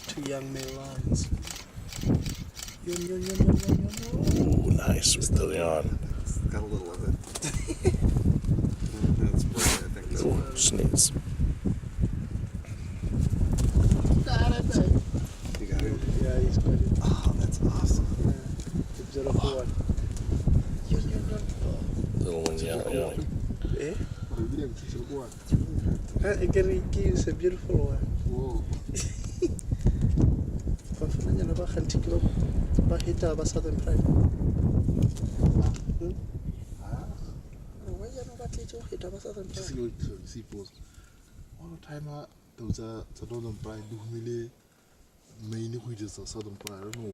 Two young male lions. Ooh, nice. We're still on. Got a little of it. That's what I think. Ooh, sneeze. You got it? Yeah, he's got it. Oh, that's awesome. The beautiful one. Little ones, yeah. Eh? Geriki is a beautiful one. Whoa. Bafananya ba khantiki ba hita ba Southern Pride. Why you not teach hita ba Southern Pride? See, pause. One time, there was a Northern Pride who really made Southern Pride. I don't know.